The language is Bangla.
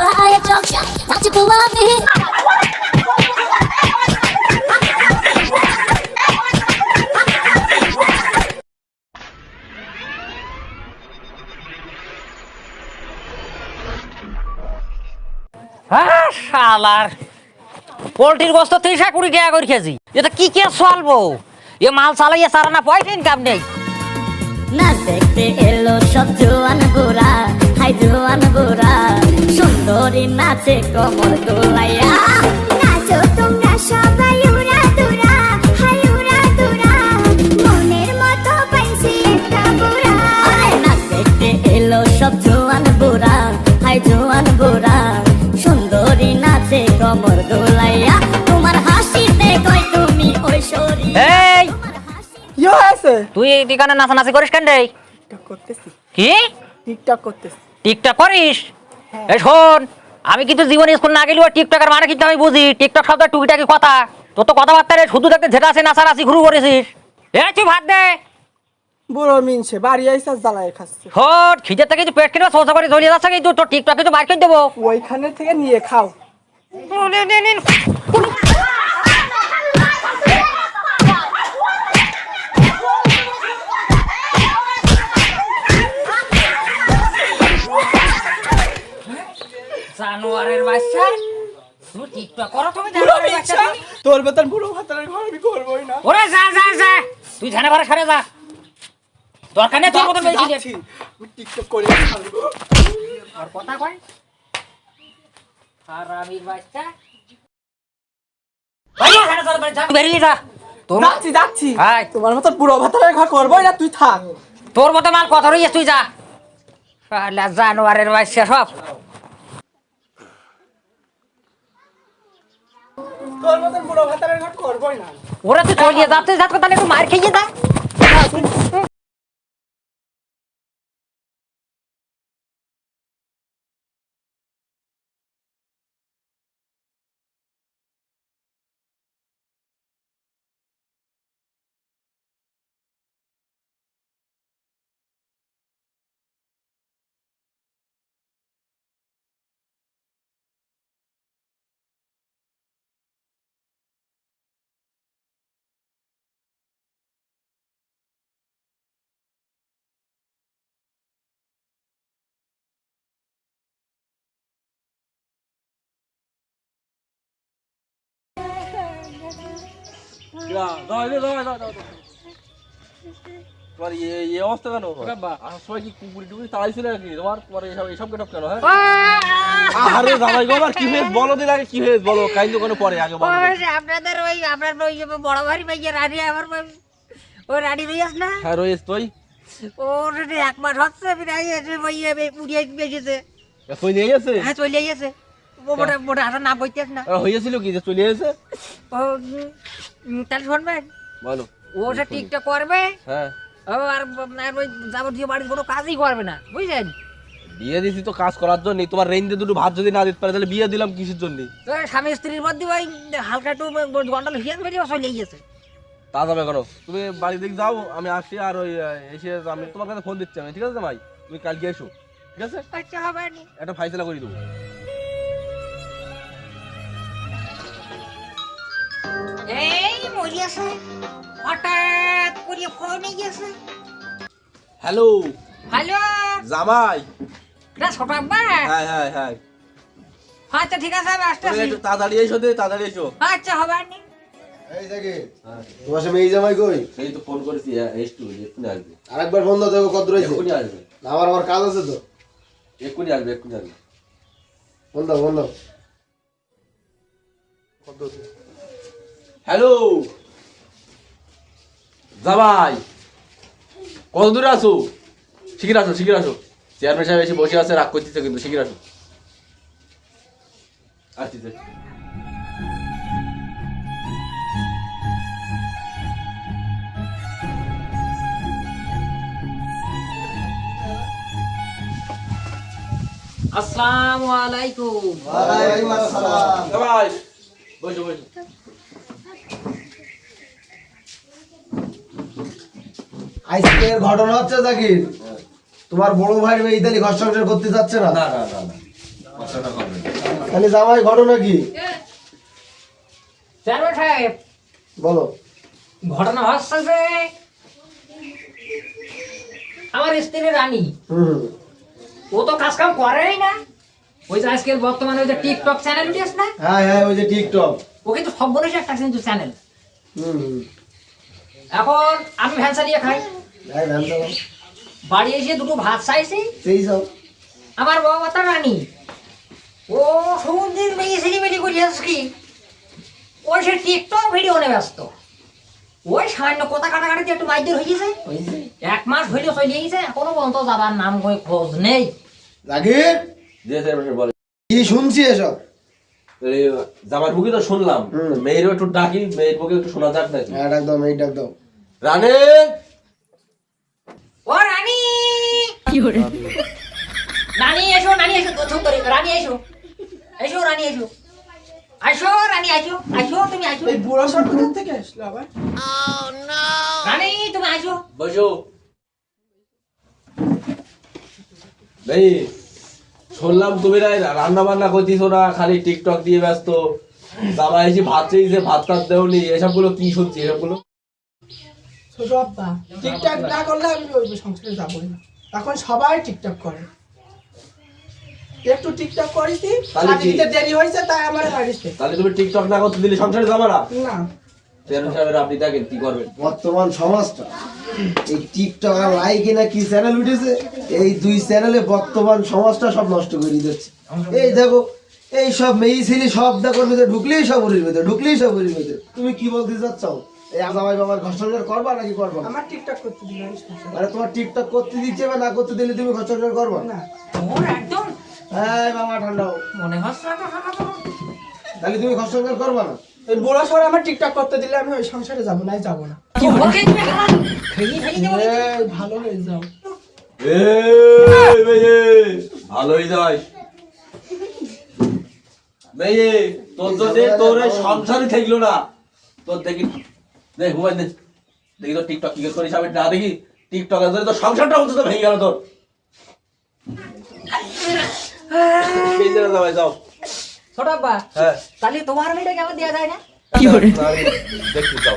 আয় চকচক নাচবো আমি হ্যাঁ শালার পোল্ট্রির গোস্ত 30-20 টাকা করে কেজি। এটা কি কে চলবো? এ মাল চালাইয়া সারা না পয়সা ইনকাম নেই। না দেখতে এলো সব জোয়ান গোরা হাই জোয়ান গোরা সুন্দরী নাচে কমর দোলাইয়া নাচো তোমরা সবাই উড়া দুরা হাই উড়া দুরা মনের মতো পাইছি একটা গোরা না দেখতে এলো সব জোয়ান গোরা হাই জোয়ান গোরা সুন্দরী নাচে কমর দোলাইয়া তোমার হাসিতে কই তুমি ঐশ্বরী এই কি হয়েছে? তুই এই ঠিকানা নাচানাচি করিস কেন রে? টিকটক করতেছি। কি টিকটক করতেছি। টিকটক করিস? এই শোন, আমি কিন্তু জীবনে স্কুল না গেলেও টিকটকের মানে কিন্তু আমি বুঝি। টিকটক শব্দ টুকিটাকি কথা, তোর তো কথাবার্তা রে শুধু দেখতে যেটা আছে নাচানাচি শুরু করেছিস। এই তুই ভাত দে। বুড়ো মিনছে বাড়ি আইসা জ্বালায় খাচ্ছে। শোন, খিদে থেকে তুই পেট কিনে সোজা করে জ্বলিয়ে যাচ্ছে কিন্তু তোর টিকটক কিন্তু বার করে দেবো। ওইখানে থেকে নিয়ে খাও। জানোয়ারের বাচ্চা, তুমি টিকটক করো? তুমি বুড়ো জানোয়ারের বাচ্চা মিনছে তুমি? তোর বেতন বুড়ো ভাতারের ঘর আমি করবই না। ওরে যা যা যা, তুই ঝানে ভরে সরে যা। দরকার নেই তোর মতন বেশি দে। যাচ্ছি, আমি টিকটক করে খাবো। আর কথা কয় হারামির বাচ্চা। বাইরে ঝানে চল, বাইরে যা, বেরিয়ে যা। তোর যাচ্ছি যাচ্ছি। আয়। তোমার মতো বুড়ো ভাতারের ঘর করবই না, তুই থাক। তোর মতো মাল কথা রইয়া তুই যা। শালা জানোয়ারের বাচ্চা সব। তোর মতো বুড়ো ভাতারের ঘর করবই না। ওরা তুই চলিয়ে যাচ্ছে যাত কথা একটু মার খেয়ে যা। তোমার এই অবস্থা কেন? সবাই কি কুকুরি টুকুরি তাড়াইছিল নাকি তোমার? তোমার এইসব গেটআপ কেন? হ্যাঁ, আরে জামাই গো, আমার কি হয়েছে বলো দিন আগে, কি হয়েছে বলো। কাইন্দ কোনো পরে আগে বলো। আপনাদের ওই আপনার ওই বড় ভাই ভাইয়া রানী আমার ওই রানী রইয়াস না? হ্যাঁ রয়েছে তুই। ওর এক মাস হচ্ছে বিরাই এসে ভাইয়া উড়িয়ে বেজেছে। তুই নিয়ে গেছে? হ্যাঁ চলে গেছে। ও মোটা মোটা হাতে না বইতেস না। হয়েছিল কি যে চলে গেছে? ও তাহলে শুনবেন, বলো। ও সে টিকটক করবে। হ্যাঁ, ও আর ওই যাবতীয় বাড়ির কোনো কাজই করবে না, বুঝলেন? বিয়ে দিছি তো কাজ করার জন্য। তোমার রেঞ্জে দুটো ভাত যদি না দিতে পারে তাহলে বিয়ে দিলাম কিসের জন্য? তো স্বামী স্ত্রীর মধ্যে ওই হালকা একটু গন্ডল হিয়াজ বেরিয়ে চলে গেছে। তা যাবে কেন? তুমি বাড়ি দিকে যাও, আমি আসছি। আর ওই এসে আমি তোমার কাছে ফোন দিচ্ছি আমি, ঠিক আছে ভাই? তুমি কালকে এসো, ঠিক আছে? আচ্ছা হবে নি। একটা ফাইসলা করে দেবো। এই মরিয়াছে হঠাৎ করে ফোন গেছে। হ্যালো হ্যালো, জামাই। এটা ছোট আব্বা? হ্যাঁ হ্যাঁ হ্যাঁ, আচ্ছা ঠিক আছে আমি তুমি আসতেছি। একটু তাড়াতাড়ি এসো, তাড়াতাড়ি এসো। আচ্ছা হবে নি। এই দেখে তোমার সামনে এই জামাই কই? সেই তো ফোন করেছি, এসটু এক্ষুনি আসবে। আরেকবার ফোন দাও, দেখো কত রয়েছে। এক্ষুনি আসবে, আমার আমার কাজ আছে তো। এক্ষুনি আসবে, এক্ষুনি আসবে। ফোন দাও ফোন দাও। হ্যালো জামাই, কত দূরে আসো? শিগগির আসো, শিগগির আসো। চেয়ারম্যান সাহেব এসে বসে আছে, রাগ করতেছে কিন্তু। শিগগির আসো। আসছি। আসসালামু আলাইকুম। ওয়ালাইকুম আসসালাম। জামাই বসো বসো। আজকের ঘটনা হচ্ছে জাকির, তোমার বড় ভাই ইতালি ঘর সংসার করতে যাচ্ছে না। না না না না, তাহলে জামাই ঘটনা কি চেয়ারম্যান সাহেব বলো? ঘটনা হচ্ছে যে আমার স্ত্রী রানী হুম ও তো কাজ কাম করেই না। ওই যে আজকের বর্তমানে ওই যে টিকটক চ্যানেল উঠেছে না, হ্যাঁ হ্যাঁ ওই যে টিকটক। ও কিন্তু সব বলেছে একটা কিন্তু চ্যানেল। হুম এখন আমি ভ্যান চালিয়ে খাই, হ্যাঁ ধ্যান দাও বাড়ি এসে দুটো ভাত চাইছি। সেই সব আমার বাবা তো রানী ও সমুদ্রের মেয়ে ছেলেমেলি করে আসছে কি ওই সে টিকটক ভিডিও নিয়ে ব্যস্ত। ওই সামান্য কথা কাটাকাটিতে একটু মাইদের হয়ে গেছে, ওই যে 1 মাস হইলে চলে গেছে, এখনো পর্যন্ত যাবার নাম করে খোঁজ নেই। জাগির দিয়ে চেয়ারম্যান বলে কি শুনছি এসব? এই জামার মুখে তো শুনলাম, হুম। মেয়েরও একটু ডাকি, মেয়ের মুখে একটু শোনা যাক নাকি। হ্যাঁ ডাক দাও, মেয়ে ডাক দাও। রানে ও রানী, রানী এসো, রানী এসো, তো চুপ করে, রানী এসো, এসো রানী এসো, আসো রানী আসো, আসো তুমি আসো, এই বুড়ো সর কোথা থেকে আসলো আবার? রানী তুমি আসো। বসো। ভাই শুনলাম তুমি রান্না বান্না করতেছো না, খালি টিকটক দিয়ে ব্যস্ত। জামা এসে ভাত চেয়েছে, ভাত টাত দেওনি, এসবগুলো কি শুনছি এসবগুলো? ছোট আব্বা টিকটক না করলে আমি ওই সংসারে যাবই না। এখন সবাই টিকটক করে, একটু টিকটক করেছি, তাহলে কি? দিতে দেরি হয়েছে তাই আমার বাড়িতে তাহলে তুমি টিকটক না করতে দিলে সংসারে যাবে না? না। চেয়ারম্যান সাহেবের আপনি দেখেন কি করবেন। বর্তমান সমাজটা এই টিকটক আর লাইকে না কি চ্যানেল উঠেছে, এই দুই চ্যানেলে বর্তমান সমাজটা সব নষ্ট করে দিচ্ছে। এই দেখো এই সব মেয়ে ছেলে সব দেখো ভিতরে ঢুকলেই সব উড়ির ভিতরে, ঢুকলেই সব উড়ির ভিতরে। তুমি কি বলতে চাচ্ছ? এই জামাই বাবার ঘর্ষণ করবা নাকি করবা না? আমার টিকটক করতে দিল আমি সংসারে মানে তোমার টিকটক করতে দিচ্ছে বা না করতে দিলে তুমি ঘর্ষণ করবা না? না। ওর একদম হ্যাঁ বাবা ঠান্ডা হোক। মনে হচ্ছে না, তাহলে তুমি ঘর্ষণ করবা না? এই বুড়ো সর আমার টিকটক করতে দিলে আমি ওই সংসারে যাবো না, যাবো না। ওকে তুমি খেয়ে ফেলে দেবো। এই ভালো হয়ে যাও। এই মেয়ে, ভালোই যায় মেয়ে, তোর যদি তোর এই সংসারই থাকলো না, তোর দেখি দেখ মোবাইল দে, দেখি তো টিকটক কি করিস, আমি না দেখি টিকটক এর জন্য তোর সংসারটা অন্তত ভেঙে গেল তোর। এই যে যাও যাও। ছোট আব্বা, হ্যাঁ তাহলে তোমার মেয়েটাকে আবার দেওয়া যায় না? দেখতে যাও।